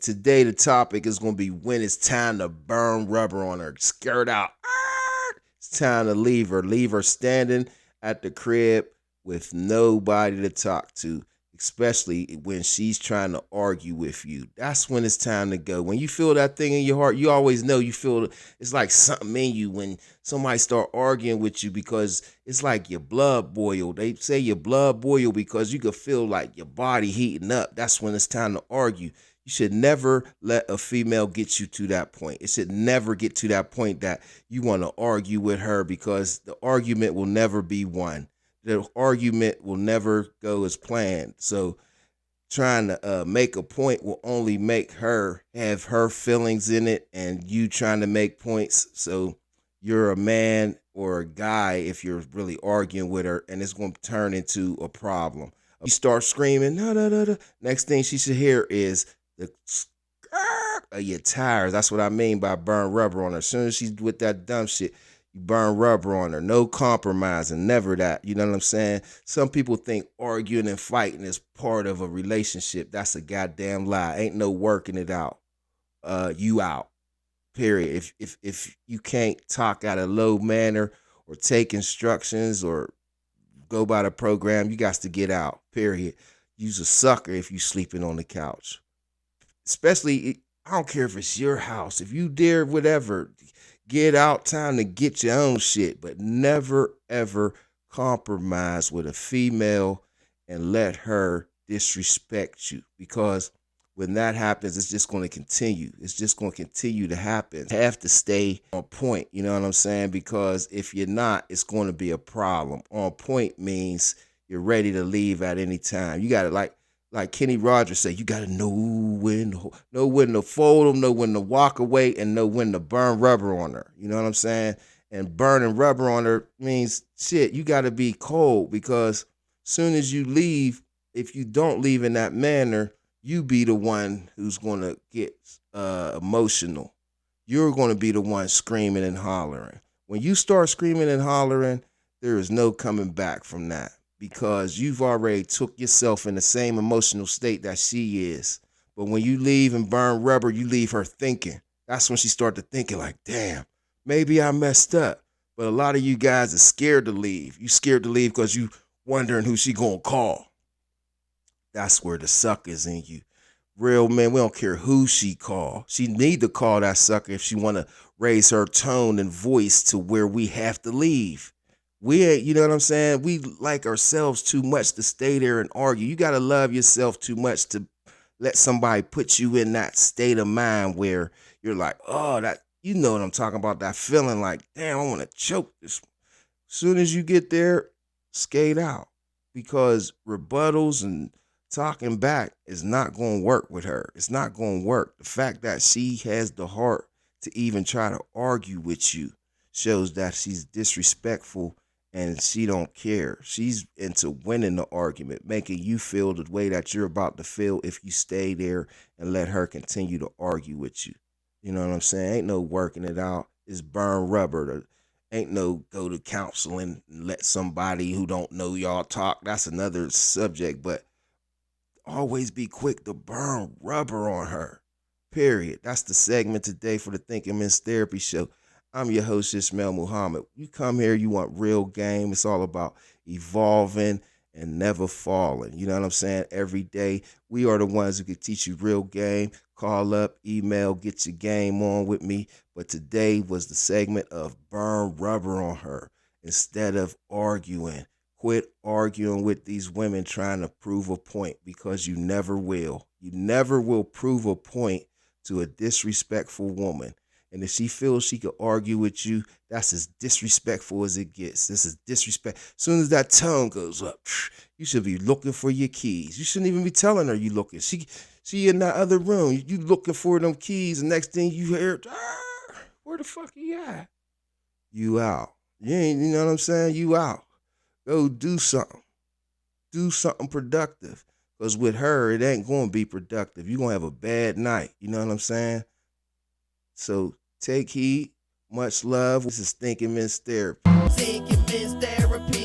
Today, the topic is going to be when it's time to burn rubber on her. Skirt out. It's time to leave her. Leave her standing at the crib with nobody to talk to, especially when she's trying to argue with you. That's when it's time to go. When you feel that thing in your heart, you always know you feel it's like something in you when somebody start arguing with you because it's like your blood boil. They say your blood boil because you could feel like your body heating up. That's when it's time to argue. You should never let a female get you to that point. It should never get to that point that you want to argue with her because the argument will never be won. The argument will never go as planned. So trying to make a point will only make her have her feelings in it and you trying to make points. So you're a man or a guy if you're really arguing with her and it's going to turn into a problem. You start screaming, no, no, no, no. Next thing she should hear is the of your tires. That's what I mean by burn rubber on her. As soon as she's with that dumb shit, you burn rubber on her. No compromising, never that. You know what I'm saying? Some people think arguing and fighting is part of a relationship. That's a goddamn lie. Ain't no working it out. You out. Period. If you can't talk at a low manner or take instructions or go by the program, you got to get out. Period. You's a sucker if you sleeping on the couch. Especially, I don't care if it's your house. If you dare, whatever, get out, time to get your own shit. But never, ever compromise with a female and let her disrespect you. Because when that happens, it's just going to continue. It's just going to continue to happen. You have to stay on point, you know what I'm saying? Because if you're not, it's going to be a problem. On point means you're ready to leave at any time. You got to, like Kenny Rogers said, you got to know when to fold them, know when to walk away, and know when to burn rubber on her. You know what I'm saying? And burning rubber on her means, shit, you got to be cold because soon as you leave, if you don't leave in that manner, you be the one who's going to get emotional. You're going to be the one screaming and hollering. When you start screaming and hollering, there is no coming back from that because you've already took yourself in the same emotional state that she is. But when you leave and burn rubber, you leave her thinking. That's when she started thinking like, damn, maybe I messed up. But a lot of you guys are scared to leave. You scared to leave because you wondering who she going to call. That's where the sucker's in you. Real men, we don't care who she call. She need to call that sucker if she want to raise her tone and voice to where we have to leave. We ain't, you know what I'm saying? We like ourselves too much to stay there and argue. You got to love yourself too much to let somebody put you in that state of mind where you're like, oh, that, you know what I'm talking about, that feeling like, damn, I want to choke this. Soon as you get there, skate out because rebuttals and talking back is not going to work with her. It's not going to work. The fact that she has the heart to even try to argue with you shows that she's disrespectful and she don't care. She's into winning the argument, making you feel the way that you're about to feel if you stay there and let her continue to argue with you. You know what I'm saying? Ain't no working it out. It's burn rubber. Ain't no go to counseling and let somebody who don't know y'all talk. That's another subject, but always be quick to burn rubber on her. Period. That's the segment today for the Thinking Men's Therapy Show. I'm your host, Ishmael Muhammad. You come here, you want real game. It's all about evolving and never falling. You know what I'm saying? Every day, we are the ones who can teach you real game. Call up, email, get your game on with me. But today was the segment of burn rubber on her instead of arguing. Quit arguing with these women trying to prove a point because you never will. You never will prove a point to a disrespectful woman. And if she feels she could argue with you, that's as disrespectful as it gets. This is disrespect. As soon as that tone goes up, you should be looking for your keys. You shouldn't even be telling her you looking. She in that other room. You looking for them keys. The next thing you hear, where the fuck you at? You out. You ain't, you know what I'm saying? You out. Go do something. Do something productive. Because with her, it ain't going to be productive. You're going to have a bad night. You know what I'm saying? So take heed. Much love. This is Thinking Men's Therapy. Thinking Men's Therapy.